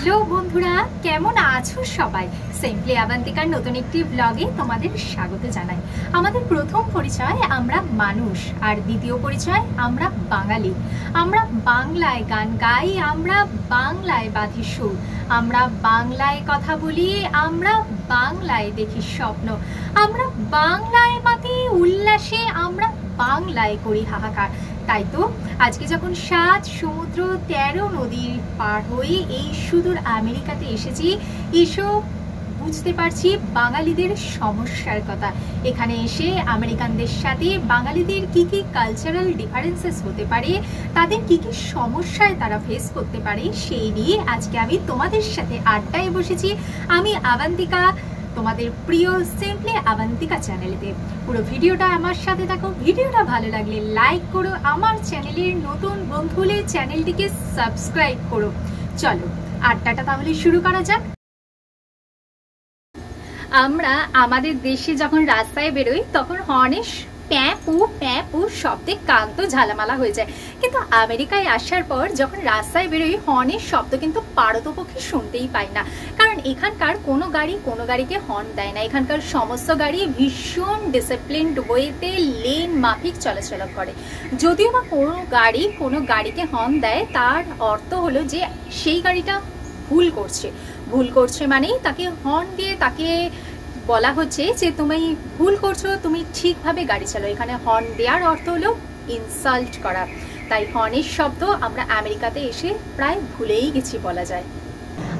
Hello বন্ধুরা, কেমন আছো সবাই? সিম্পলি আবান্তিকার নতুন একটি ব্লগে তোমাদের স্বাগত জানাই। আমাদের প্রথম পরিচয় আমরা মানুষ, আর দ্বিতীয় পরিচয় আমরা বাঙালি। আমরা বাংলায় গান গাই, আমরা বাংলায় বাঁধি সুর, আমরা বাংলায় কথা বলি, আমরা বাংলায় দেখি স্বপ্ন, আমরা বাংলায় মাতি উল্লাসে, আমরা বাংলায় করি হাহাকার। তাই তো আজকে যখন 7 সমুদ্র 13 নদীর পার হয়ে এই সুদূর আমেরিকাতে এসেছি, এসব বুঝতে পারছি বাঙালিদের সমস্যার কথা। এখানে এসে আমেরিকানদের সাথে বাঙালিদের কি কি কালচারাল ডিফারেন্সেস হতে পারে, তাদের কি কি সমস্যায় তারা ফেস করতে পারে, সেই নিয়ে আজকে আমি তোমাদের সাথে আড্ডায় বসেছি। আমি আবান্তিকা, তোমাদের প্রিয় সিম্পলি আবান্তিকা চ্যানেলেতে। পুরো ভিডিওটা আমার সাথে থাকো। ভিডিওটা ভালো লাগলে লাইক করো, আমার চ্যানেলের নতুন বন্ধু হলে চ্যানেলটিকে সাবস্ক্রাইব করো। চলো আড্ডাটা তাহলে শুরু করা যাক। আমরা আমাদের দেশে যখন রাস্তায় বেরোই তখন হর্নের প্যাঁ পু শব্দে কান তো ঝালামালা হয়ে যায়, কিন্তু আমেরিকায় আসার পর যখন রাস্তায় বেরোই হর্নের শব্দ কিন্তু পারতপক্ষে শুনতেই পাই না। কারণ এখানকার কোনো গাড়িকে হর্ন দেয় না। এখানকার সমস্ত গাড়ি ভীষণ ডিসিপ্লিনড ওয়েতে লেন মাফিক চলাচল করে। যদিও বা কোনো গাড়িকে হর্ন দেয়, তার অর্থ হলো যে সেই গাড়িটা ভুল করছে মানেই তাকে হর্ন দিয়ে তাকে বলা হচ্ছে যে তুমি ভুল করছো, তুমি ঠিকভাবে গাড়ি চালাও। এখানে হর্ন দেওয়ার অর্থ হলো ইনসাল্ট করা। তাই হর্নের শব্দ আমরা আমেরিকাতে এসে প্রায় ভুলেই গেছি বলা যায়।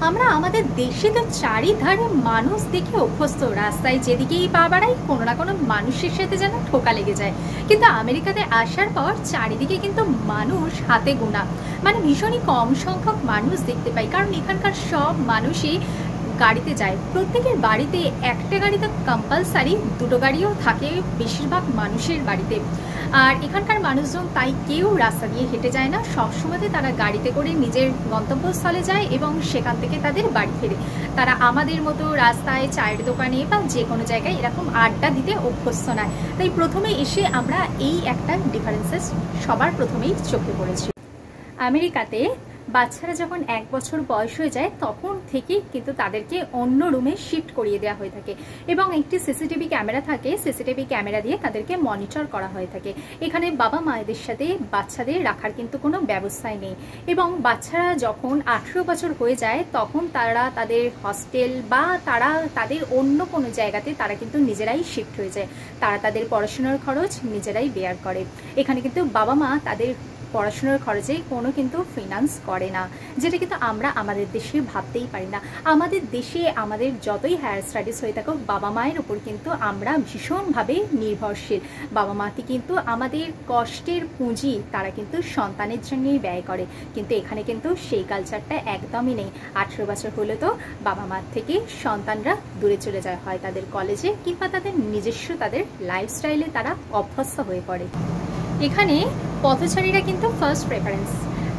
আমরা আমাদের দেশে তো চারিধারে মানুষ দেখে অভ্যস্ত, রাস্তায় যেদিকেই পা বাড়াই কোনো না কোনো মানুষের সাথে যেন ঠোকা লেগে যায়। কিন্তু আমেরিকাতে আসার পর চারিদিকে কিন্তু মানুষ হাতে গোনা, মানে ভীষণই কম সংখ্যক মানুষ দেখতে পাই। কারণ এখানকার সব মানুষই গাড়িতে যায়, প্রত্যেকের বাড়িতে একটা গাড়ি তো কম্পালসারি, দুটো গাড়িও থাকে বেশিরভাগ মানুষের বাড়িতে। আর এখানকার মানুষজন তাই কেউ রাস্তা দিয়ে হেঁটে যায় না, সবসময় তারা গাড়িতে করে নিজের গন্তব্যস্থলে যায় এবং সেখান থেকে তাদের বাড়ি ফেরে। তারা আমাদের মতো রাস্তায়, চায়ের দোকানে বা যে কোনো জায়গায় এরকম আড্ডা দিতে অভ্যস্ত নয়। তাই প্রথমে এসে আমরা এই একটা ডিফারেন্সেস সবার প্রথমেই চোখে পড়েছি। আমেরিকাতে বাচ্চারা যখন 1 বছর বয়স হয়ে যায় তখন থেকেই কিন্তু তাদেরকে অন্য রুমে শিফট করিয়ে দেওয়া হয়ে থাকে এবং একটি সিসিটিভি ক্যামেরা থাকে। সিসিটিভি ক্যামেরা দিয়ে তাদেরকে মনিটর করা হয়ে থাকে। এখানে বাবা মায়েদের সাথে বাচ্চাদের রাখার কিন্তু কোনো ব্যবস্থাই নেই এবং বাচ্চারা যখন 18 বছর হয়ে যায় তখন তারা তাদের হস্টেল বা তারা তাদের অন্য কোনো জায়গাতে তারা কিন্তু নিজেরাই শিফট হয়ে যায়। তারা তাদের পড়াশোনার খরচ নিজেরাই বেয়ার করে। এখানে কিন্তু বাবা মা তাদের পড়াশোনার খরচে কোনো কিন্তু ফিনান্স করে না, যেটা কিন্তু আমরা আমাদের দেশে ভাবতেই পারি না। আমাদের দেশে আমাদের যতই হায়ার স্টাডিজ হয়ে থাকুক, বাবা মায়ের উপর কিন্তু আমরা ভীষণভাবে নির্ভরশীল। বাবা মাকে কিন্তু আমাদের কষ্টের পুঁজি তারা কিন্তু সন্তানের জন্যই ব্যয় করে। কিন্তু এখানে কিন্তু সেই কালচারটা একদমই নেই। 18 বছর হলে তো বাবা মার থেকে সন্তানরা দূরে চলে যায়, হয় তাদের কলেজে কিংবা তাদের নিজস্ব তাদের লাইফস্টাইলে তারা অভ্যস্ত হয়ে পড়ে। এখানে পথচারীরা কিন্তু ফার্স্ট প্রেফারেন্স,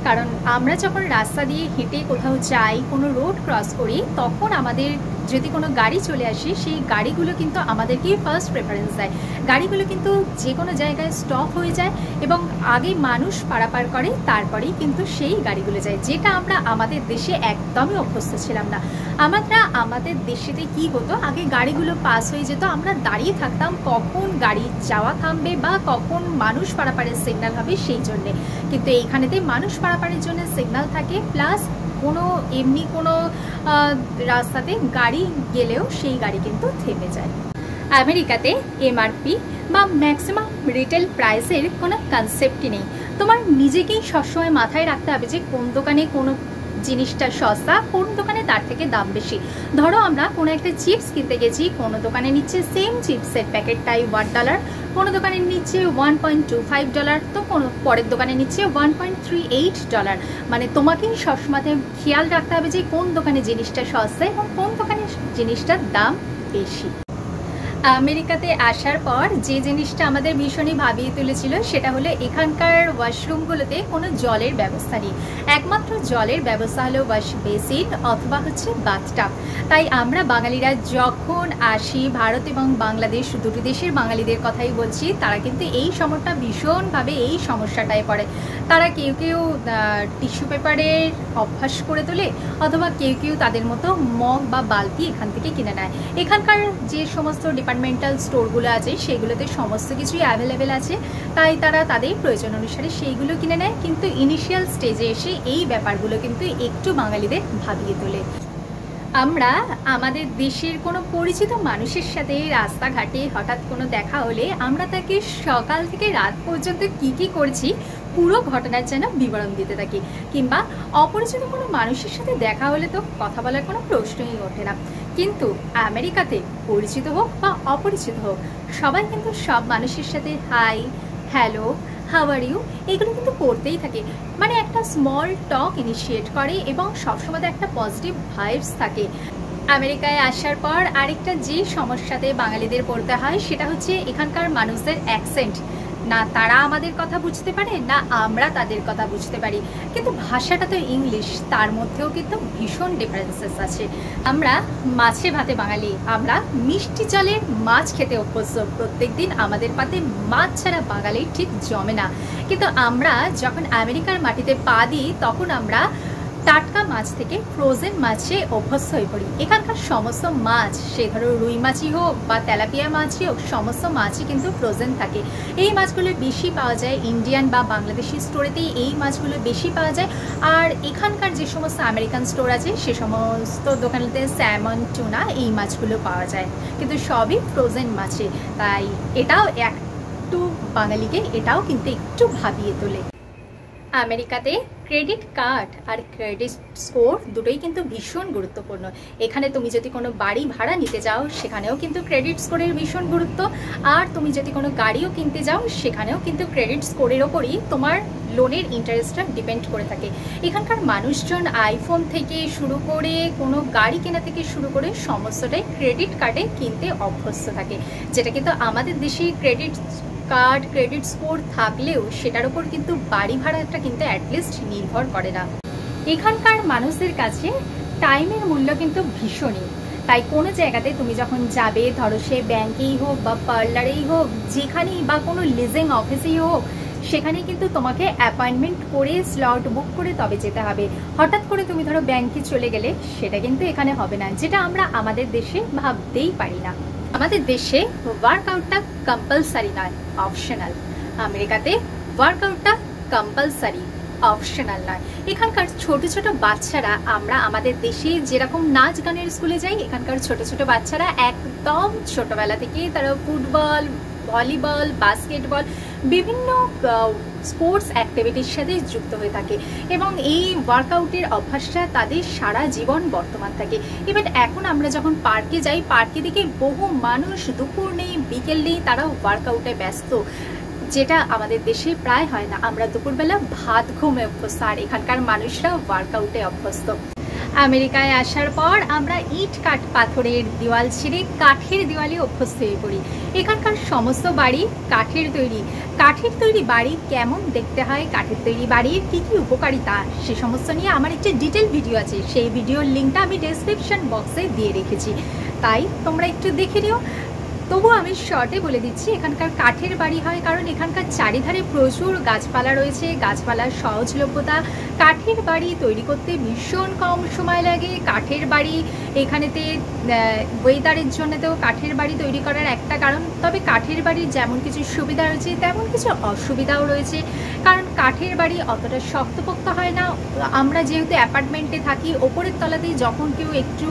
কারণ আমরা যখন রাস্তা দিয়ে হেঁটে কোথাও যাই, কোনো রোড ক্রস করি, তখন আমাদের যদি কোনো গাড়ি চলে আসে সেই গাড়িগুলো কিন্তু আমাদেরকেই ফার্স্ট প্রেফারেন্স দেয়। গাড়িগুলো কিন্তু যে কোনো জায়গায় স্টপ হয়ে যায় এবং আগে মানুষ পারাপার করে, তারপরেই কিন্তু সেই গাড়িগুলো যায়, যেটা আমরা আমাদের দেশে একদমই অভ্যস্ত ছিলাম না। আমাদের দেশেতে কি হতো, আগে গাড়িগুলো পাস হয়ে যেত, আমরা দাঁড়িয়ে থাকতাম কখন গাড়ি যাওয়া থামবে বা কখন মানুষ পারাপারের সিগন্যাল হবে সেই জন্যে। কিন্তু এইখানেতে মানুষ পারাপারের জন্য সিগন্যাল থাকে, প্লাস এমনি কোনো রাস্তাতে গাড়ি গেলেও সেই গাড়ি কিন্তু থেমে যায়। আমেরিকাতে এমআরপি বা ম্যাক্সিমাম রিটেল প্রাইসের কোনো কনসেপ্টই নেই। তোমার নিজেকেই সবসময় মাথায় রাখতে হবে যে কোন দোকানে কোনো জিনিসটা সস্তা, কোন দোকানে তার থেকে দাম বেশি। ধরো আমরা কোনো একটা চিপস কিনতে গেছি, কোনো দোকানে নিচ্ছে সেম চিপসের প্যাকেটটাই $1, কোনো দোকানে নিচ্ছে $1.25, তো কোনো পরের দোকানে নিচ্ছে $1.38। মানে তোমাকেই সবসময় খেয়াল রাখতে হবে যে কোন দোকানে জিনিসটা সস্তা এবং কোন দোকানে জিনিসটার দাম বেশি। আমেরিকাতে আসার পর যে জিনিসটা আমাদের ভীষণই ভাবিয়ে তুলেছিল সেটা হলো এখানকার ওয়াশরুমগুলোতে কোনো জলের ব্যবস্থা নেই। একমাত্র জলের ব্যবস্থা হলো ওয়াশ বেসিন অথবা হচ্ছে বাথটাব। তাই আমরা বাঙালিরা যখন আসি, ভারত এবং বাংলাদেশ দুটি দেশের বাঙালিদের কথাই বলছি, তারা কিন্তু এই সময়টা ভীষণভাবে এই সমস্যাটায় পড়ে। তারা কেউ কেউ টিস্যু পেপারের অভ্যাস করে তোলে, অথবা কেউ কেউ তাদের মতো মগ বা বালতি এখান থেকে কিনে নেয়। এখানকার যে সমস্ত ডিপার্টমেন্টাল স্টোরগুলো আছে সেগুলোতে সমস্ত কিছুই অ্যাভেলেবেল আছে, তাই তারা তাদের প্রয়োজন অনুসারে সেইগুলো কিনে নেয়। কিন্তু ইনিশিয়াল স্টেজে এসে এই ব্যাপারগুলো কিন্তু একটু বাঙালিদের ভাবিয়ে তোলে। আমরা আমাদের দেশের কোনো পরিচিত মানুষের সাথে রাস্তাঘাটে হঠাৎ কোনো দেখা হলে আমরা তাকে সকাল থেকে রাত পর্যন্ত কি কি করছি পুরো ঘটনার যেন বিবরণ দিতে থাকি। কিংবা অপরিচিত কোনো মানুষের সাথে দেখা হলে তো কথা বলার কোনো প্রশ্নই ওঠে না। কিন্তু আমেরিকাতে পরিচিত হোক বা অপরিচিত হোক, সবাই কিন্তু সব মানুষের সাথে hi, hello, how are you এগুলো কিন্তু করতেই থাকে। মানে একটা স্মল টক ইনিশিয়েট করে এবং সবসময় একটা পজিটিভ ভাইবস থাকে। আমেরিকায় আসার পর আরেকটা যে সমস্যাতে বাঙালিদের পড়তে হয় সেটা হচ্ছে এখানকার মানুষদের অ্যাকসেন্ট। না তারা আমাদের কথা বুঝতে পারে, না আমরা তাদের কথা বুঝতে পারি। কিন্তু ভাষাটা তো ইংলিশ, তার মধ্যেও কিন্তু ভীষণ ডিফারেন্সেস আছে। আমরা মাছে ভাতে বাঙালি, আমরা মিষ্টি জলের মাছ খেতে অভ্যস্ত। প্রত্যেক দিন আমাদের পাতে মাছ ছাড়া বাঙালির ঠিক জমে না। কিন্তু আমরা যখন আমেরিকার মাটিতে পা দিই তখন আমরা টাটকা মাছ থেকে ফ্রোজেন মাছে অভ্যস্ত হয়ে পড়ি। এখানকার সমস্ত মাছ, সে ধরো রুই মাছই হোক বা তেলাপিয়া মাছই হোক, সমস্ত মাছই কিন্তু ফ্রোজেন থাকে। এই মাছগুলো বেশি পাওয়া যায় ইন্ডিয়ান বা বাংলাদেশি স্টোরেতেই, এই মাছগুলো বেশি পাওয়া যায়। আর এখানকার যে সমস্ত আমেরিকান স্টোর আছে সে সমস্ত দোকানেতে স্যামন, টুনা এই মাছগুলো পাওয়া যায়, কিন্তু সবই ফ্রোজেন মাছে। তাই এটাও একটু বাঙালিকে এটাও কিন্তু একটু ভাবিয়ে তোলে। আমেরিকাতে ক্রেডিট কার্ড আর ক্রেডিট স্কোর দুটোই কিন্তু ভীষণ গুরুত্বপূর্ণ। এখানে তুমি যদি কোনো বাড়ি ভাড়া নিতে যাও সেখানেও কিন্তু ক্রেডিট স্কোরের ভীষণ গুরুত্ব। আর তুমি যদি কোনো গাড়িও কিনতে যাও সেখানেও কিন্তু ক্রেডিট স্কোরের ওপরই তোমার লোনের ইন্টারেস্টটা ডিপেন্ড করে থাকে। এখানকার মানুষজন আইফোন থেকে শুরু করে কোনো গাড়ি কেনা থেকে শুরু করে সমস্তটাই ক্রেডিট কার্ডে কিনতে অভ্যস্ত থাকে, যেটা কিন্তু আমাদের দেশে ক্রেডিট কার্ড, ক্রেডিট স্কোর থাকলেও সেটার উপর কিন্তু বাড়ি ভাড়াটা কিন্তু অ্যাটলিস্ট নির্ভর করে না। এখানকার মানুষদের কাছে টাইমের মূল্য কিন্তু ভীষণই। তাই কোনো জায়গাতে তুমি যখন যাবে, ধরো সে ব্যাংকেই হোক বা পার্লারেই হোক, যেখানেই বা কোনো লিজিং অফিসেই হোক, সেখানে কিন্তু তোমাকে অ্যাপয়েন্টমেন্ট করে স্লট বুক করে তবে যেতে হবে। হঠাৎ করে তুমি ধরো ব্যাংকে চলে গেলে সেটা কিন্তু এখানে হবে না, যেটা আমরা আমাদের দেশে ভাবতেই পারি না। আমাদের দেশে ওয়ার্কআউটটা কম্পালসারি নয়, অপশনাল। আমেরিকাতে ওয়ার্কআউটটা কম্পালসারি, অপশনাল নয়। এখানকার ছোট ছোট বাচ্চারা, আমরা আমাদের দেশে যেরকম নাচ গানের স্কুলে যাই, এখানকার ছোট ছোট বাচ্চারা একদম ছোটবেলা থেকেই তারা ফুটবল, ভলিবল, বাস্কেটবল, বিভিন্ন স্পোর্টস অ্যাক্টিভিটির সাথে যুক্ত হয়ে থাকে এবং এই ওয়ার্কআউটের অভ্যাসটা তাদের সারা জীবন বর্তমান থাকে। এবার এখন আমরা যখন পার্কে যাই, পার্কে দিকে বহু মানুষ দুপুর নেই বিকেল নেই তারা ওয়ার্কআউটে ব্যস্ত, যেটা আমাদের দেশে প্রায় হয় না। আমরা দুপুরবেলা ভাত ঘুমে অভ্যস্ত, আর এখানকার মানুষরা ওয়ার্কআউটে অভ্যস্ত। আমেরিকায় আসার পর আমরা ইট কাঠ পাথরের দেওয়াল ছেড়ে কাঠের দেওয়ালে অভ্যস্ত হয়ে পড়ি। এখানকার সমস্ত বাড়ি কাঠের তৈরি। কাঠের তৈরি বাড়ি কেমন দেখতে হয়, কাঠের তৈরি বাড়ির কী কী উপকারিতা, সে সমস্ত নিয়ে আমার একটি ডিটেল ভিডিও আছে। সেই ভিডিওর লিঙ্কটা আমি ডেসক্রিপশন বক্সে দিয়ে রেখেছি, তাই তোমরা একটু দেখে নিও। তবু আমি শর্টে বলে দিচ্ছি, এখানকার কাঠের বাড়ি হয় কারণ এখানকার চারিধারে প্রচুর গাছপালা রয়েছে, গাছপালার সহজলভ্যতা। কাঠের বাড়ি তৈরি করতে ভীষণ কম সময় লাগে। কাঠের বাড়ি এখানেতে ওয়েদারের জন্যতেও কাঠের বাড়ি তৈরি করার একটা কারণ। তবে কাঠের বাড়ির যেমন কিছু সুবিধা রয়েছে তেমন কিছু অসুবিধাও রয়েছে, কারণ কাঠের বাড়ি অতটা শক্তপোক্ত হয় না। আমরা যেহেতু অ্যাপার্টমেন্টে থাকি, ওপরের তলাতেই যখন কেউ একটু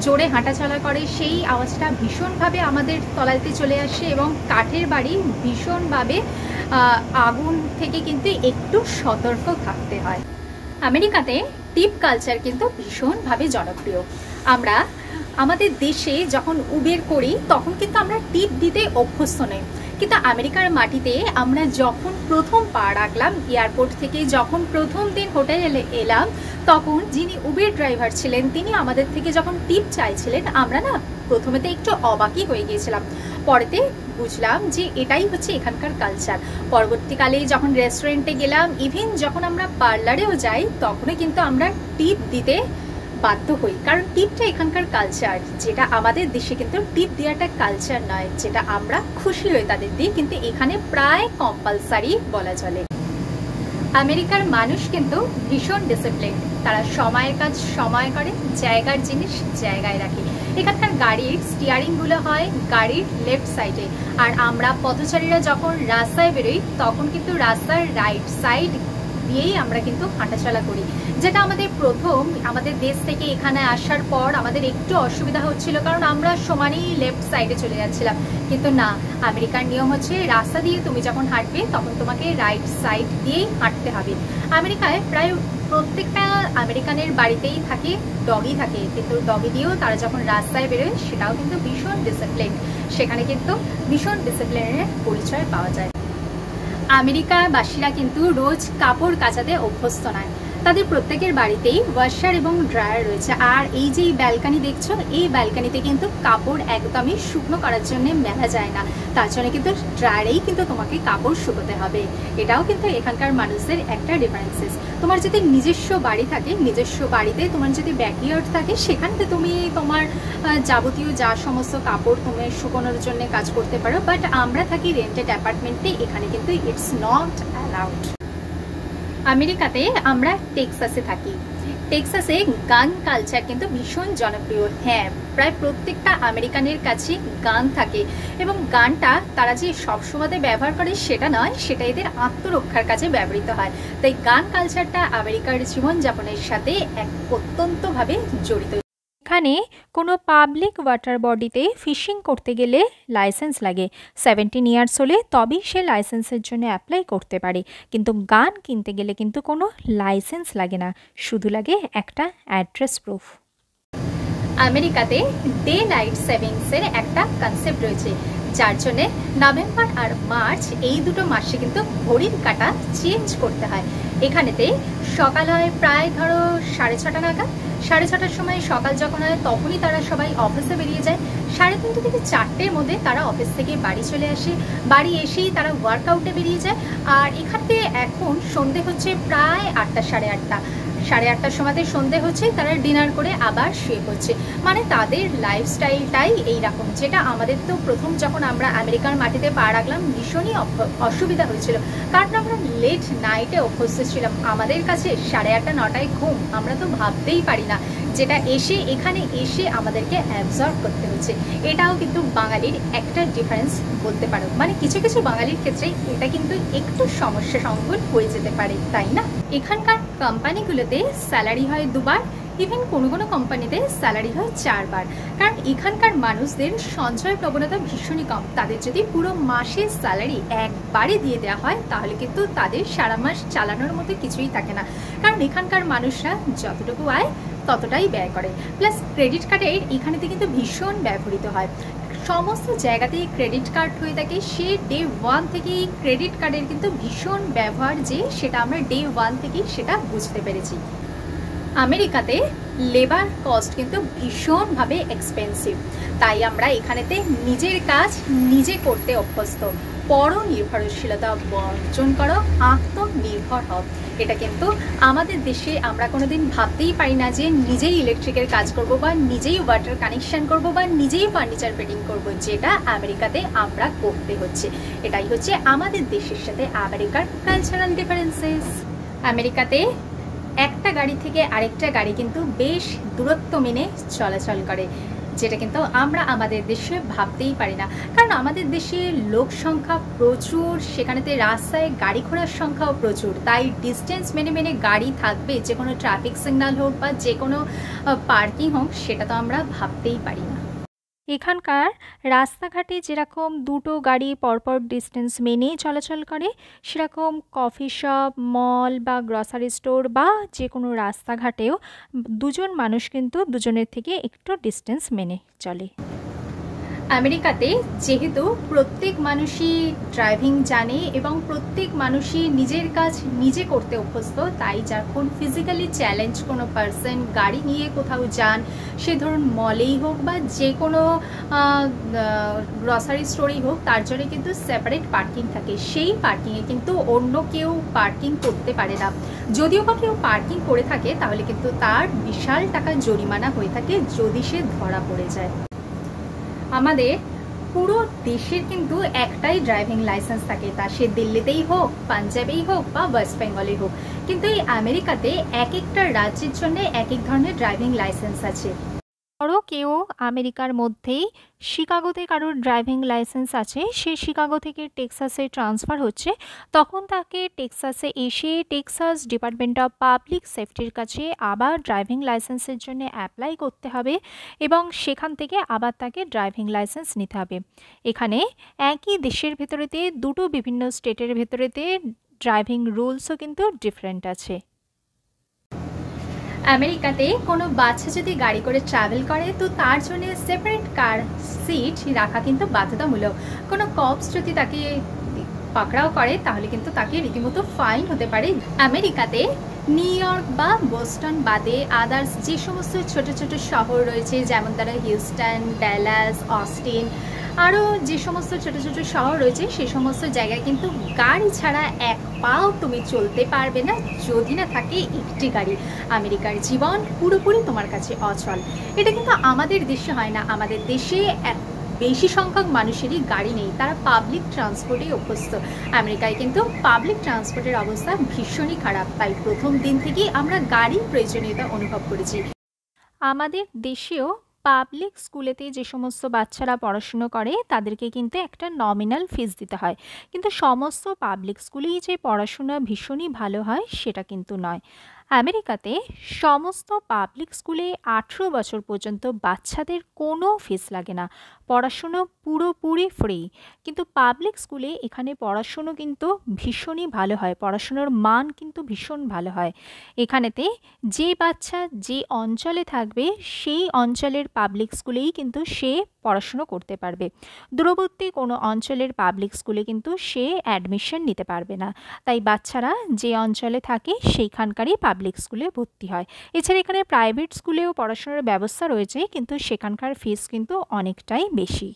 জোরে হাঁটাচলা করে সেই আওয়াজটা ভীষণভাবে আমাদের তলাতে চলে আসে এবং কাঠের বাড়ি ভীষণভাবে আগুন থেকে কিন্তু একটু সতর্ক থাকতে হয়। আমেরিকাতে টিপ কালচার কিন্তু ভীষণভাবে জনপ্রিয়। আমরা আমাদের দেশে যখন উবের করি তখন কিন্তু আমরা টিপ দিতে অভ্যস্ত নই, কিন্তু আমেরিকার মাটিতে আমরা যখন প্রথম পা রাখলাম, এয়ারপোর্ট থেকে যখন প্রথম দিন হোটেলে এলাম, তখন যিনি উবের ড্রাইভার ছিলেন তিনি আমাদের থেকে যখন টিপ চাইছিলেন, আমরা না প্রথমেতে একটু অবাকই হয়ে গিয়েছিলাম। পরেতে বুঝলাম যে এটাই হচ্ছে এখানকার কালচার। পরবর্তীকালে যখন রেস্টুরেন্টে গেলাম, ইভেন যখন আমরা পার্লারেও যাই, তখনও কিন্তু আমরা টিপ দিতে বাধ্য হই, কারণ টিপটা এখানকার কালচার। যেটা আমাদের দেশে কিন্তু টিপ দেওয়াটা কালচার নয়, যেটা আমরা খুশি হয়ে তাদের দিই, কিন্তু এখানে প্রায় কম্পালসারি বলা চলে। আমেরিকার মানুষ কিন্তু ভীষণ ডিসিপ্লিন। তারা সময়ের কাজ সময় করে, জায়গার জিনিস জায়গায় রাখে। এখানকার গাড়ির স্টিয়ারিংগুলো হয় গাড়ির লেফট সাইডে, আর আমরা পথচারীরা যখন রাস্তায় বেরোই তখন কিন্তু রাস্তার রাইট সাইড দিয়েই আমরা কিন্তু হাঁটাচলা করি, যেটা আমাদের প্রথম আমাদের দেশ থেকে এখানে আসার পর আমাদের একটু অসুবিধা হচ্ছিল, কারণ আমরা সমানেই লেফট সাইডে চলে যাচ্ছিলাম। কিন্তু না, আমেরিকার নিয়ম হচ্ছে রাস্তা দিয়ে তুমি যখন হাঁটবে তখন তোমাকে রাইট সাইড দিয়েই হাঁটতে হবে। আমেরিকায় প্রায় প্রত্যেকটা আমেরিকানের বাড়িতেই থাকে ডগি থাকে, কিন্তু ডগি দিয়েও তারা যখন রাস্তায় বেরোয় সেটাও কিন্তু ভীষণ ডিসিপ্লিন। সেখানে কিন্তু ভীষণ ডিসিপ্লিনের পরিচয় পাওয়া যায়। আমেরিকাবাসীরা কিন্তু রোজ কাপড় কাচাতে অভ্যস্ত নয়। তাদের প্রত্যেকের বাড়িতেই ওয়াশার এবং ড্রায়ার রয়েছে। আর এই যে ব্যালকানি দেখছো, এই ব্যালকানিতে কিন্তু কাপড় একদমই শুকনো করার জন্য মেলা যায় না, তার জন্য কিন্তু ড্রায়ারেই কিন্তু তোমাকে কাপড় শুকোতে হবে। এটাও কিন্তু এখানকার মানুষদের একটা ডিফারেন্সেস। তোমার যদি নিজস্ব বাড়ি থাকে, নিজস্ব বাড়িতে তোমার যদি ব্যাকইয়ার্ড থাকে, সেখানে তুমি তোমার যাবতীয় যা সমস্ত কাপড় তুমি শুকোনোর জন্য কাজ করতে পারো। বাট আমরা থাকি রেন্টেড অ্যাপার্টমেন্টে, এখানে কিন্তু ইটস নট অ্যালাউড। আমেরিকাতে আমরা টেক্সাসে থাকি। টেক্সাসে গান কালচার কিন্তু ভীষণ জনপ্রিয়। হ্যাঁ, প্রায় প্রত্যেকটা আমেরিকানের কাছে গান থাকে, এবং গানটা তারা যে সবসময়তে ব্যবহার করে সেটা নয়, সেটা এদের আত্মরক্ষার কাজে ব্যবহৃত হয়। তাই গান কালচারটা আমেরিকার জীবনযাপনের সাথে এক অত্যন্তভাবে জড়িত। এখানে কোনো পাবলিক ওয়াটার বডিতে ফিশিং করতে গেলে লাইসেন্স লাগে। 17 ইয়ার্স হলে তবেই সে লাইসেন্সের জন্য অ্যাপ্লাই করতে পারে। কিন্তু গান কিনতে গেলে কিন্তু কোনো লাইসেন্স লাগে না, শুধু লাগে একটা অ্যাড্রেস প্রুফ। আমেরিকাতে ডে লাইট সেভিংসের একটা কনসেপ্ট রয়েছে, যার জন্যে নভেম্বর আর মার্চ এই দুটো মাসে কিন্তু ঘড়ির কাঁটা চেঞ্জ করতে হয়। এখানেতে সকাল হয় প্রায় ধরো 6:30 নাগাদ। 6:30টার সময় সকাল যখন হয় তখনই তারা সবাই অফিসে বেরিয়ে যায়। 3:30 থেকে 4টের মধ্যে তারা অফিস থেকে বাড়ি চলে আসে। বাড়ি এসেই তারা ওয়ার্কআউটে বেরিয়ে যায়। আর এখানে এখন সন্ধে হচ্ছে প্রায় 8টা, 8:30। 8:30টার সময়তে সন্ধে হচ্ছে, তারা ডিনার করে আবার শুয়ে পড়ছে। মানে তাদের লাইফস্টাইলটাই এইরকম, যেটা আমাদের তো প্রথম যখন আমরা আমেরিকার মাটিতে পা রাখলাম ভীষণই অসুবিধা হয়েছিল, কারণ আমরা লেট নাইটে অভ্যস্ত ছিলাম। আমাদের কাছে 8:30, 9টায় ঘুম আমরা তো ভাবতেই পারি না, যেটা এখানে এসে আমাদেরকে অ্যাবজর্ব করতে হচ্ছে। এটাও কিন্তু বাঙালির একটা ডিফারেন্স বলতে পারো। মানে কিছু কিছু বাঙালির ক্ষেত্রে এটা কিন্তু একটু সমস্যা সংকুল হয়ে যেতে পারে, তাই না? এখানকার কোম্পানিগুলোতে স্যালারি হয় 2বার, ইভেন কোনো কোনো কোম্পানিতে স্যালারি হয় 4বার। কারণ এখানকার মানুষদের সঞ্চয় প্রবণতা ভীষণই কম। তাদের যদি পুরো মাসের স্যালারি একবারে দিয়ে দেওয়া হয় তাহলে কিন্তু তাদের সারা মাস চালানোর মতো কিছুই থাকে না, কারণ এখানকার মানুষরা যতটুকু আয় ততটাই ব্যয় করে। প্লাস ক্রেডিট কার্ডের এখানেতে কিন্তু ভীষণ ব্যবহৃত হয়। সমস্ত জায়গাতেই ক্রেডিট কার্ড হয়ে থাকে। সে ডে 1 থেকেই ক্রেডিট কার্ডের কিন্তু ভীষণ ব্যবহার, যে সেটা আমরা ডে 1 থেকেই সেটা বুঝতে পেরেছি। আমেরিকাতে লেবার কস্ট কিন্তু ভীষণভাবে এক্সপেন্সিভ, তাই আমরা এখানেতে নিজের কাজ নিজে করতে অভ্যস্ত। পরনির্ভরশীলতা বর্জন করো, আত্মনির্ভর হও। এটা কিন্তু আমাদের দেশে আমরা কোনোদিন ভাবতেই পারি না যে নিজেই ইলেকট্রিকের কাজ করব, বা নিজেই ওয়াটার কানেকশন করব, বা নিজেই ফার্নিচার ফিটিং করব, যেটা আমেরিকাতে আমরা করতে হচ্ছে। এটাই হচ্ছে আমাদের দেশের সাথে আমেরিকার কালচারাল ডিফারেন্সেস। আমেরিকাতে একটা গাড়ি থেকে আরেকটা গাড়ি কিন্তু বেশ দূরত্ব মেনে চলাচল করে, যেটা কিন্তু আমরা আমাদের দেশে ভাবতেই পারি না। কারণ আমাদের দেশে লোক সংখ্যা প্রচুর, সেখানেতে রাস্তায় গাড়ি ঘোড়ার সংখ্যাও প্রচুর, তাই ডিস্টেন্স মেনে মেনে গাড়ি থাকবে। যে কোনো ট্রাফিক সিগন্যাল হোক বা যে কোনো পার্কিং হোক, সেটা তো আমরা ভাবতেই পারি না। এখানকার রাস্তাঘাটে যেরকম দুটো গাড়ি পরপর ডিস্টেন্স মেনেই চলাচল করে, সেরকম কফি শপ, মল বা গ্রসারি স্টোর বা যে কোনো রাস্তাঘাটেও দুজন মানুষ কিন্তু দুজনের থেকে একটু ডিস্টেন্স মেনে চলে। আমেরিকাতে যেহেতু প্রত্যেক মানুষই ড্রাইভিং জানে এবং প্রত্যেক মানুষই নিজের কাজ নিজে করতে অভ্যস্ত, তাই যখন ফিজিক্যালি চ্যালেঞ্জ কোনো পার্সন গাড়ি নিয়ে কোথাও যান, সে ধরুন মলেই হোক বা যে কোনো গ্রসারি স্টোরেই হোক, তার জন্য কিন্তু সেপারেট পার্কিং থাকে। সেই পার্কিংয়ে কিন্তু অন্য কেউ পার্কিং করতে পারে না। যদিও বা কেউ পার্কিং করে থাকে তাহলে কিন্তু তার বিশাল টাকা জরিমানা হয়ে থাকে যদি সে ধরা পড়ে যায়। আমাদের পুরো দেশের কিন্তু একটাই ড্রাইভিং লাইসেন্স থাকে, তা সে দিল্লিতেই হোক, পাঞ্জাবেই হোক বা ওয়েস্ট বেঙ্গলেই হোক। কিন্তু এই আমেরিকাতে এক একটা রাজ্যের জন্য এক এক ধরনের ড্রাইভিং লাইসেন্স আছে। ধরো কেউ আমেরিকার মধ্যেই শিকাগোতে কারোর ড্রাইভিং লাইসেন্স আছে, সে শিকাগো থেকে টেক্সাসে ট্রান্সফার হচ্ছে, তখন তাকে টেক্সাসে এসে টেক্সাস ডিপার্টমেন্ট অফ পাবলিক সেফটির কাছে আবার ড্রাইভিং লাইসেন্সের জন্য অ্যাপ্লাই করতে হবে এবং সেখান থেকে আবার তাকে ড্রাইভিং লাইসেন্স নিতে হবে। এখানে একই দেশের ভেতরেতে দুটো বিভিন্ন স্টেটের ভেতরেতে ড্রাইভিং রুলসও কিন্তু ডিফারেন্ট আছে। আমেরিকাতে কোনো বাচ্চা যদি গাড়ি করে ট্রাভেল করে তো তার জন্য সেপারেট কার সিট রাখা কিন্তু বাধ্যতামূলক। কোনো কপস যদি তাকে পাকড়াও করে তাহলে কিন্তু তাকে রীতিমতো ফাইন হতে পারে। আমেরিকাতে নিউ ইয়র্ক বা বোস্টন বাদে আদার্স যে সমস্ত ছোট ছোট শহর রয়েছে, যেমন তারা হিউস্টন, ড্যালাস, অস্টিন, আরও যে সমস্ত ছোট ছোট শহর রয়েছে, সেই সমস্ত জায়গায় কিন্তু গাড়ি ছাড়া এক পাও তুমি চলতে পারবে না যদি না থাকে একটি গাড়ি। আমেরিকার জীবন পুরোপুরি তোমার কাছে অচল। এটা কিন্তু আমাদের দেশে হয় না। আমাদের দেশে বেশি সংখ্যক মানুষেরই গাড়ি নেই, তারা পাবলিক ট্রান্সপোর্টেই অভ্যস্ত। আমেরিকায় কিন্তু পাবলিক ট্রান্সপোর্টের অবস্থা ভীষণই খারাপ, তাই প্রথম দিন থেকেই আমরা গাড়ির প্রয়োজনীয়তা অনুভব করেছি। আমাদের দেশেও পাবলিক স্কুলেতে যে সমস্ত বাচ্চারা পড়াশুনো করে তাদেরকে কিন্তু একটা নমিনাল ফিস দিতে হয়, কিন্তু সমস্ত পাবলিক স্কুলেই যে পড়াশোনা ভীষণই ভালো হয় সেটা কিন্তু নয়। আমেরিকাতে সমস্ত পাবলিক স্কুলে 18 বছর পর্যন্ত বাচ্চাদের কোনো ফিস লাগে না, পড়াশুনো পুরোপুরি ফ্রি। কিন্তু পাবলিক স্কুলে এখানে পড়াশুনো কিন্তু ভীষণই ভালো হয়, পড়াশুনোর মান কিন্তু ভীষণ ভালো হয়। এখানেতে যে বাচ্চা যে অঞ্চলে থাকবে সেই অঞ্চলের পাবলিক স্কুলেই কিন্তু সে পড়াশুনো করতে পারবে। দূরবর্তী কোনো অঞ্চলের পাবলিক স্কুলে কিন্তু সে অ্যাডমিশন নিতে পারবে না, তাই বাচ্চারা যে অঞ্চলে থাকে সেইখানকারই পাবলিক স্কুলে ভর্তি হয়। এছাড়া এখানে প্রাইভেট স্কুলেও পড়াশোনার ব্যবস্থা রয়েছে, কিন্তু সেখানকার ফিস কিন্তু অনেকটাই বেশি।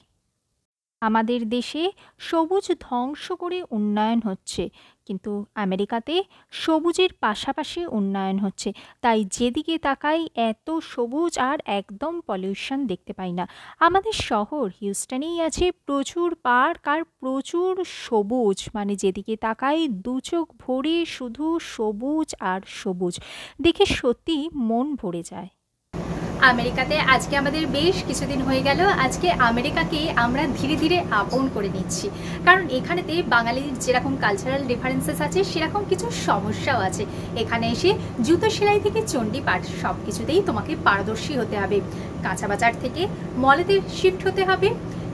আমাদের দেশে সবুজ ধ্বংস করে উন্নয়ন হচ্ছে, কিন্তু আমেরিকাতে সবুজের পাশাপাশি উন্নয়ন হচ্ছে, তাই যেদিকে তাকাই এত সবুজ আর একদম পলিউশন দেখতে পাই না। আমাদের শহর হিউস্টনেই আছে প্রচুর পার্ক আর প্রচুর সবুজ, মানে যেদিকে তাকাই দু চোখ ভরে শুধু সবুজ আর সবুজ, দেখে সত্যি মন ভরে যায়। আমেরিকাতে আজকে আমাদের বেশ কিছুদিন হয়ে গেল। আজকে আমেরিকাকে আমরা ধীরে ধীরে আপন করে নিচ্ছি, কারণ এখানেতে বাঙালির যেরকম কালচারাল ডিফারেন্সেস আছে সেরকম কিছু সমস্যাও আছে। এখানে এসে জুতো সেলাই থেকে চণ্ডীপাঠ সব কিছুতেই তোমাকে পারদর্শী হতে হবে। কাঁচা বাজার থেকে মলেতে শিফট হতে হবে,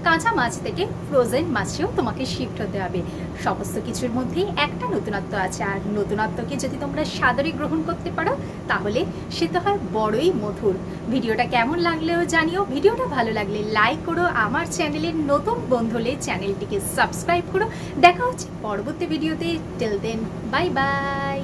কাঁচা মাছ থেকে ফ্রোজেন মাছেও তোমাকে শিফট হতে হবে। সমস্ত কিছুর মধ্যেই একটা নতুনত্ব আছে, আর নতুনত্বকে যদি তোমরা সাদরে গ্রহণ করতে পারো তাহলে সে তো হয় বড়ই মধুর। ভিডিওটা কেমন লাগলেও জানিও। ভিডিওটা ভালো লাগলে লাইক করো, আমার চ্যানেলের নতুন বন্ধু হলে চ্যানেলটিকে সাবস্ক্রাইব করো। দেখা হচ্ছে পরবর্তী ভিডিওতে। Till then, bye by.